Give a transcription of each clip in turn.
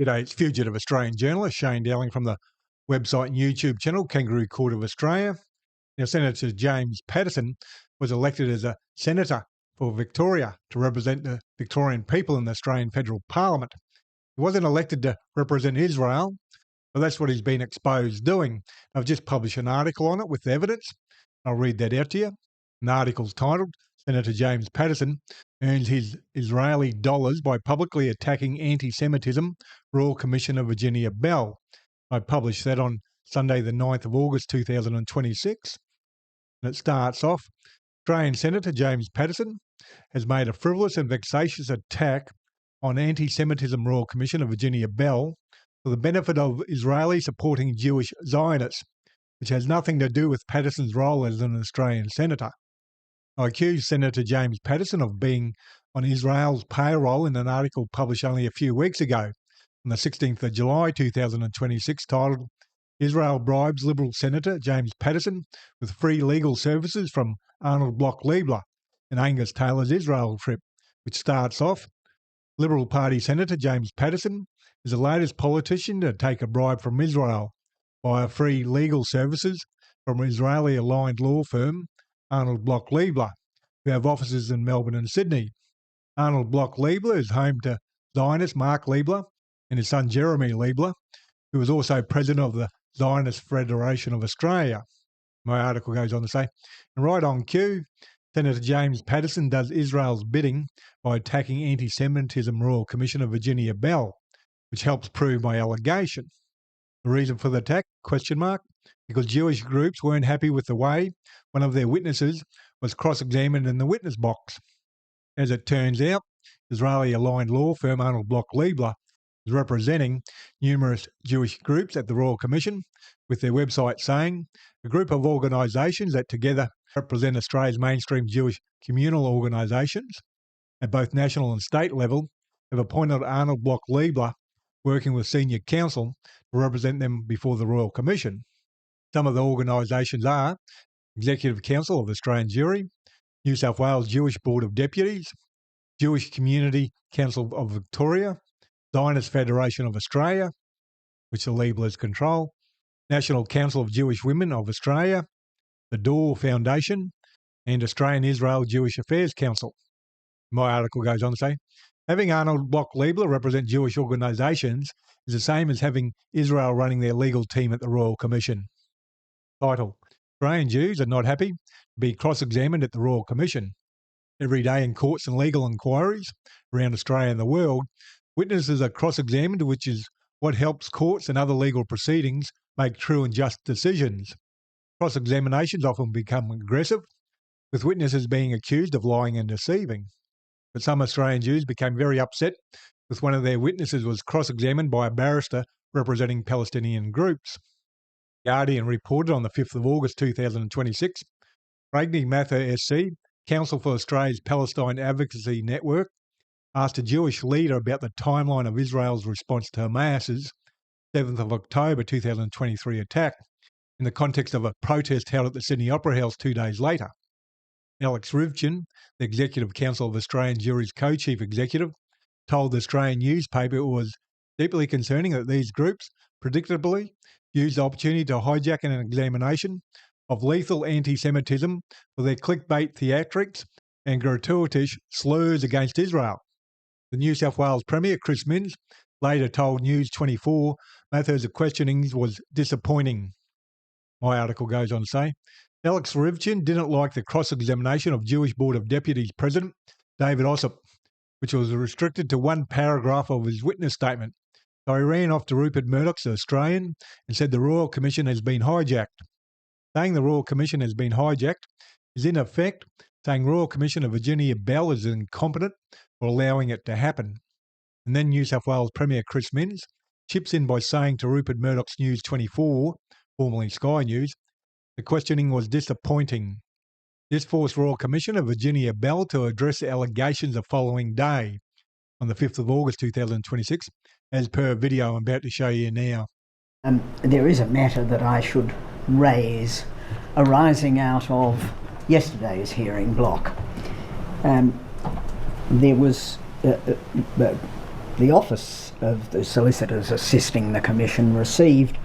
G'day, it's fugitive Australian journalist Shane Dowling from the website and YouTube channel Kangaroo Court of Australia. Now, Senator James Paterson was elected as a senator for Victoria to represent the Victorian people in the Australian Federal Parliament. He wasn't elected to represent Israel, but that's what he's been exposed doing. I've just published an article on it with evidence. I'll read that out to you. The article's titled, Senator James Paterson earns his Israeli dollars by publicly attacking anti-Semitism, Royal Commissioner Virginia Bell. I published that on Sunday the 9th of August 2026. And it starts off, Australian Senator James Paterson has made a frivolous and vexatious attack on anti-Semitism Royal Commissioner Virginia Bell for the benefit of Israeli supporting Jewish Zionists, which has nothing to do with Patterson's role as an Australian senator. I accused Senator James Paterson of being on Israel's payroll in an article published only a few weeks ago, on the 16th of July 2026, titled, Israel bribes Liberal Senator James Paterson with free legal services from Arnold Bloch Liebler and Angus Taylor's Israel trip, which starts off, Liberal Party Senator James Paterson is the latest politician to take a bribe from Israel via free legal services from Israeli-aligned law firm Arnold Bloch Liebler, who have offices in Melbourne and Sydney. Arnold Bloch Liebler is home to Zionist Mark Liebler and his son Jeremy Liebler, who is also president of the Zionist Federation of Australia. My article goes on to say, and right on cue, Senator James Paterson does Israel's bidding by attacking anti-Semitism Royal Commissioner Virginia Bell, which helps prove my allegation. The reason for the attack? ? Because Jewish groups weren't happy with the way one of their witnesses was cross-examined in the witness box. As it turns out, Israeli-aligned law firm Arnold Bloch Liebler is representing numerous Jewish groups at the Royal Commission, with their website saying, a group of organisations that together represent Australia's mainstream Jewish communal organisations at both national and state level have appointed Arnold Bloch Liebler, working with senior counsel, to represent them before the Royal Commission. Some of the organisations are Executive Council of Australian Jewry, New South Wales Jewish Board of Deputies, Jewish Community Council of Victoria, Zionist Federation of Australia, which the Lieblers control, National Council of Jewish Women of Australia, the Door Foundation, and Australian Israel Jewish Affairs Council. My article goes on to say, having Arnold Bloch Liebler represent Jewish organisations is the same as having Israel running their legal team at the Royal Commission. Title, Australian Jews are not happy to be cross-examined at the Royal Commission. Every day in courts and legal inquiries around Australia and the world, witnesses are cross-examined, which is what helps courts and other legal proceedings make true and just decisions. Cross-examinations often become aggressive, with witnesses being accused of lying and deceiving. But some Australian Jews became very upset with one of their witnesses was cross-examined by a barrister representing Palestinian groups. The Guardian reported on the 5th of August 2026, Ragni Mather SC, Council for Australia's Palestine Advocacy Network, asked a Jewish leader about the timeline of Israel's response to Hamas's 7th of October 2023 attack in the context of a protest held at the Sydney Opera House 2 days later. Alex Rivchin, the Executive Council of Australian Jewry's co-chief executive, told the Australian newspaper it was deeply concerning that these groups predictably used the opportunity to hijack an examination of lethal anti-Semitism for their clickbait theatrics and gratuitous slurs against Israel. The New South Wales Premier, Chris Minns, later told News 24 Mather's questioning was disappointing. My article goes on to say, Alex Rivchin didn't like the cross-examination of Jewish Board of Deputies President David Ossip, which was restricted to one paragraph of his witness statement. So he ran off to Rupert Murdoch's Australian and said the Royal Commission has been hijacked. Saying the Royal Commission has been hijacked is in effect saying Royal Commissioner Virginia Bell is incompetent for allowing it to happen. And then New South Wales Premier Chris Minns chips in by saying to Rupert Murdoch's News 24, formerly Sky News, the questioning was disappointing. This forced Royal Commissioner Virginia Bell to address the allegations the following day, on the 5th of August 2026, as per a video I'm about to show you now. There is a matter that I should raise arising out of yesterday's hearing block. There was the Office of the Solicitors assisting the Commission received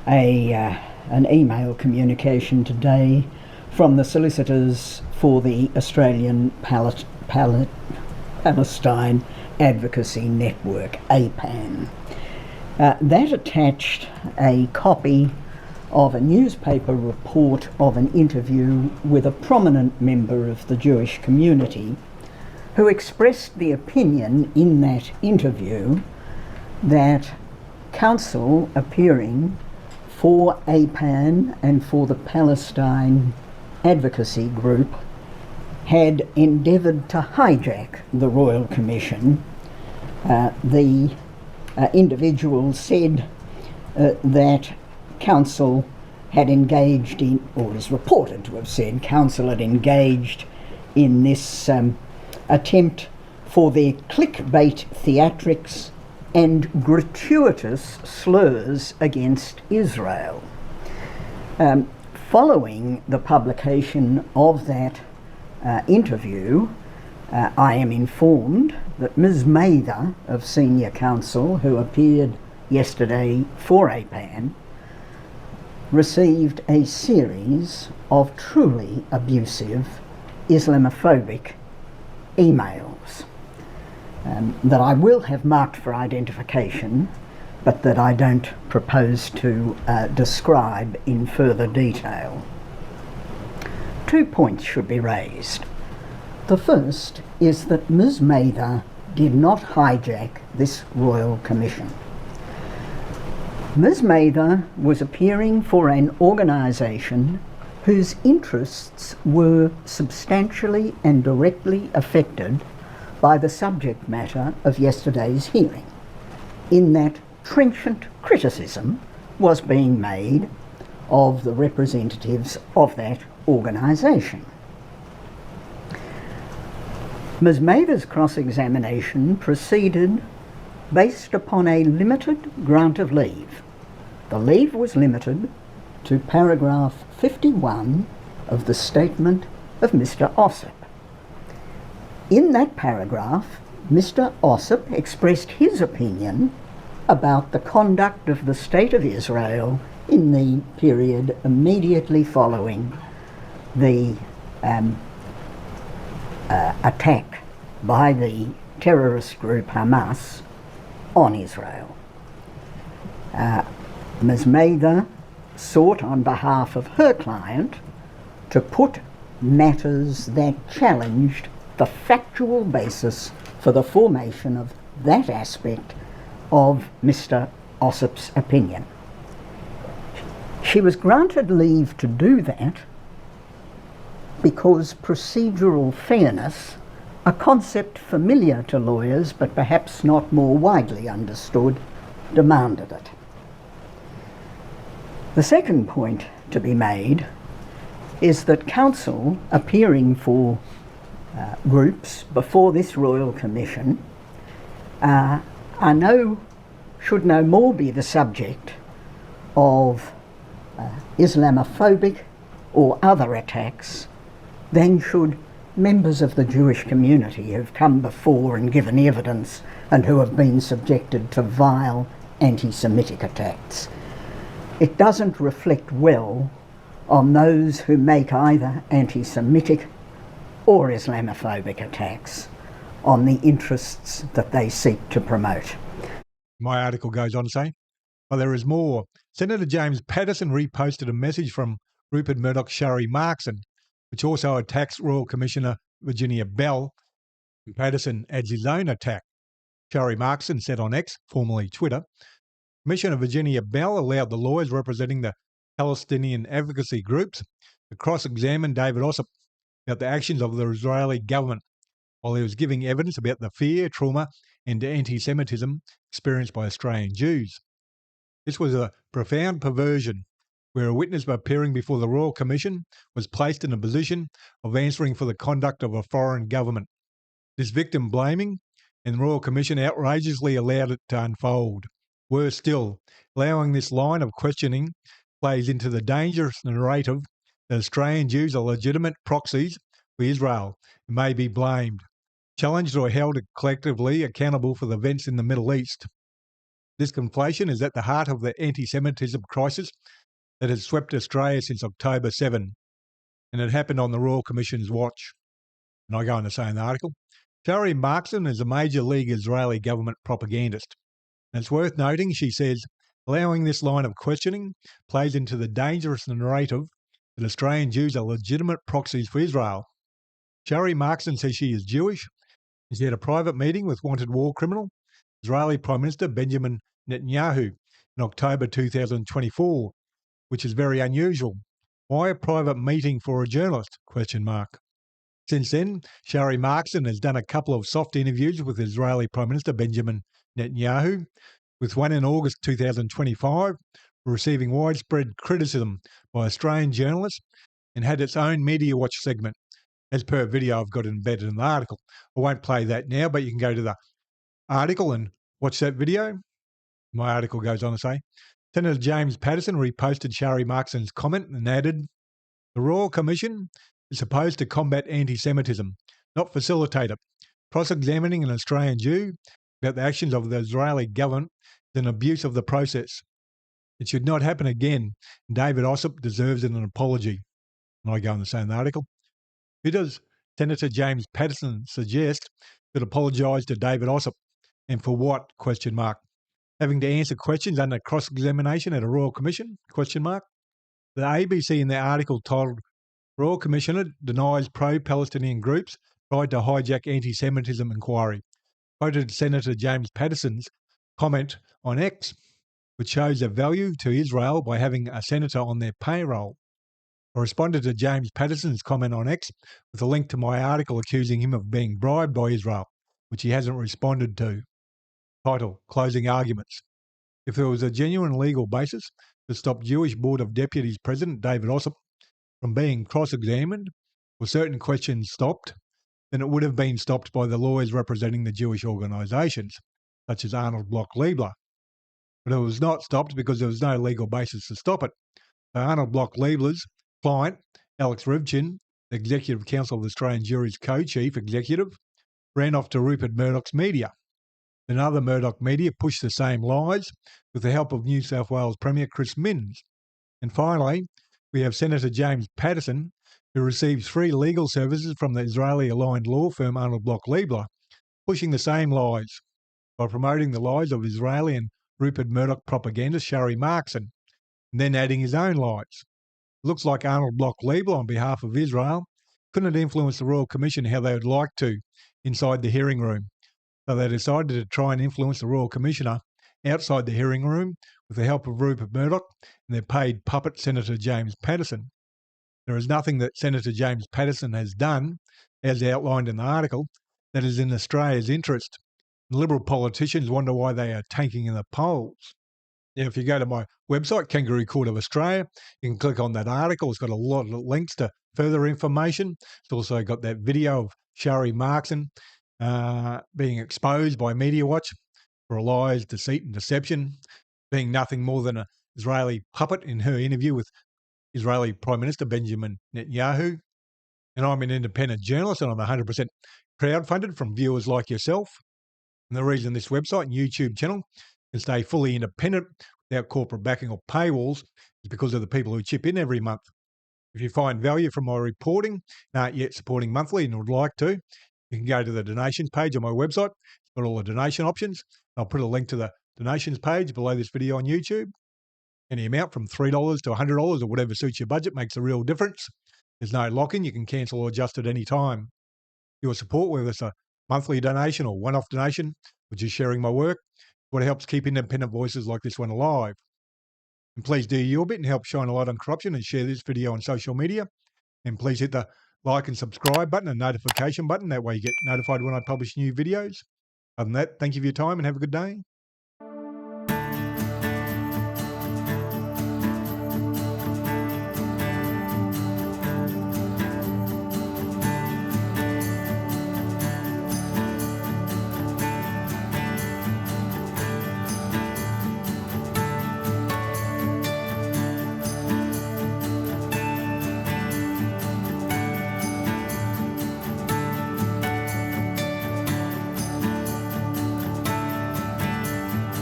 an email communication today from the solicitors for the Australian Palestine Advocacy Network, APAN. That attached a copy of a newspaper report of an interview with a prominent member of the Jewish community who expressed the opinion in that interview that counsel appearing for APAN and for the Palestine Advocacy Group had endeavoured to hijack the Royal Commission. The individual said that counsel had engaged in, or is reported to have said, counsel had engaged in this attempt for their clickbait theatrics and gratuitous slurs against Israel. Following the publication of that interview, I am informed that Ms. Mather of Senior Counsel, who appeared yesterday for APAN, received a series of truly abusive Islamophobic emails that I will have marked for identification, but that I don't propose to describe in further detail. 2 points should be raised. The first is that Ms. Mather did not hijack this Royal Commission. Ms. Mather was appearing for an organisation whose interests were substantially and directly affected by the subject matter of yesterday's hearing, in that trenchant criticism was being made of the representatives of that organisation. Ms. Mather's cross-examination proceeded based upon a limited grant of leave. The leave was limited to paragraph 51 of the statement of Mr. Ossip. In that paragraph, Mr. Ossip expressed his opinion about the conduct of the State of Israel in the period immediately following the attack by the terrorist group Hamas on Israel. Ms. Mather sought on behalf of her client to put matters that challenged the factual basis for the formation of that aspect of Mr. Ossip's opinion. She was granted leave to do that because procedural fairness, a concept familiar to lawyers but perhaps not more widely understood, demanded it. The second point to be made is that counsel appearing for groups before this Royal Commission should no more be the subject of Islamophobic or other attacks than should members of the Jewish community who've come before and given evidence and who have been subjected to vile anti-Semitic attacks. It doesn't reflect well on those who make either anti-Semitic or Islamophobic attacks on the interests that they seek to promote. My article goes on to say, well, there is more. Senator James Paterson reposted a message from Rupert Murdoch's Shari Markson, which also attacks Royal Commissioner Virginia Bell. And Paterson adds his own attack. Shari Markson said on X, formerly Twitter, Commissioner Virginia Bell allowed the lawyers representing the Palestinian advocacy groups to cross-examine David Ossip about the actions of the Israeli government while he was giving evidence about the fear, trauma and anti-Semitism experienced by Australian Jews. This was a profound perversion where a witness appearing before the Royal Commission was placed in a position of answering for the conduct of a foreign government. This victim blaming and the Royal Commission outrageously allowed it to unfold. Worse still, allowing this line of questioning plays into the dangerous narrative that Australian Jews are legitimate proxies for Israel and may be blamed. challenged or held collectively accountable for the events in the Middle East. This conflation is at the heart of the anti-Semitism crisis that has swept Australia since October 7, and it happened on the Royal Commission's watch. And I go on to say in the article, Shari Markson is a major league Israeli government propagandist. And it's worth noting, she says, allowing this line of questioning plays into the dangerous narrative that Australian Jews are legitimate proxies for Israel. Shari Markson says she is Jewish, and she had a private meeting with wanted war criminal, Israeli Prime Minister Benjamin Netanyahu in October 2024, which is very unusual. Why a private meeting for a journalist? ? Since then, Shari Markson has done a couple of soft interviews with Israeli Prime Minister Benjamin Netanyahu, with one in August 2025 receiving widespread criticism by Australian journalists and had its own Media Watch segment, as per a video I've got embedded in the article. I won't play that now, but you can go to the article and watch that video. My article goes on to say, Senator James Paterson reposted Shari Markson's comment and added, the Royal Commission is supposed to combat anti-Semitism, not facilitate it. Cross-examining an Australian Jew about the actions of the Israeli government is an abuse of the process. It should not happen again. David Ossip deserves an apology. And I go on to say in the article, who does Senator James Paterson suggest should apologise to David Ossip, and for what? ? Having to answer questions under cross-examination at a Royal Commission? ? The ABC in their article titled Royal Commissioner denies pro-Palestinian groups tried to hijack anti-Semitism inquiry, quoted Senator James Paterson's comment on X, which shows the value to Israel by having a senator on their payroll. I responded to James Paterson's comment on X with a link to my article accusing him of being bribed by Israel, which he hasn't responded to. Title, Closing Arguments. If there was a genuine legal basis to stop Jewish Board of Deputies President David Ossip from being cross-examined or certain questions stopped, then it would have been stopped by the lawyers representing the Jewish organisations, such as Arnold Bloch Leibler. But it was not stopped because there was no legal basis to stop it. So Arnold Bloch Leibler's client, Alex Rivchin, the Executive Council of the Australian Jury's co-chief executive, ran off to Rupert Murdoch's media. Then other Murdoch media pushed the same lies with the help of New South Wales Premier Chris Minns. And finally, we have Senator James Paterson, who receives free legal services from the Israeli-aligned law firm Arnold Bloch Leibler, pushing the same lies by promoting the lies of Israeli and Rupert Murdoch propagandist Shari Markson, and then adding his own lies. It looks like Arnold Bloch Leibler, on behalf of Israel, couldn't influence the Royal Commission how they would like to inside the hearing room, so they decided to try and influence the Royal Commissioner outside the hearing room with the help of Rupert Murdoch and their paid puppet Senator James Paterson. There is nothing that Senator James Paterson has done, as outlined in the article, that is in Australia's interest. The Liberal politicians wonder why they are tanking in the polls. Now, if you go to my website, Kangaroo Court of Australia, you can click on that article. It's got a lot of links to further information. It's also got that video of Shari Markson being exposed by Media Watch for lies, deceit and deception, being nothing more than an Israeli puppet in her interview with Israeli Prime Minister Benjamin Netanyahu. And I'm an independent journalist and I'm 100% crowdfunded from viewers like yourself. And the reason this website and YouTube channel can stay fully independent without corporate backing or paywalls is because of the people who chip in every month. If you find value from my reporting and aren't yet supporting monthly and would like to, you can go to the donations page on my website. It's got all the donation options. I'll put a link to the donations page below this video on YouTube. Any amount from $3 to $100 or whatever suits your budget makes a real difference. There's no lock-in. You can cancel or adjust at any time. Your support, whether it's a monthly donation or one-off donation, which is sharing my work, what helps keep independent voices like this one alive. And please do your bit and help shine a light on corruption and share this video on social media. And please hit the like and subscribe button and notification button. That way you get notified when I publish new videos. Other than that, thank you for your time and have a good day.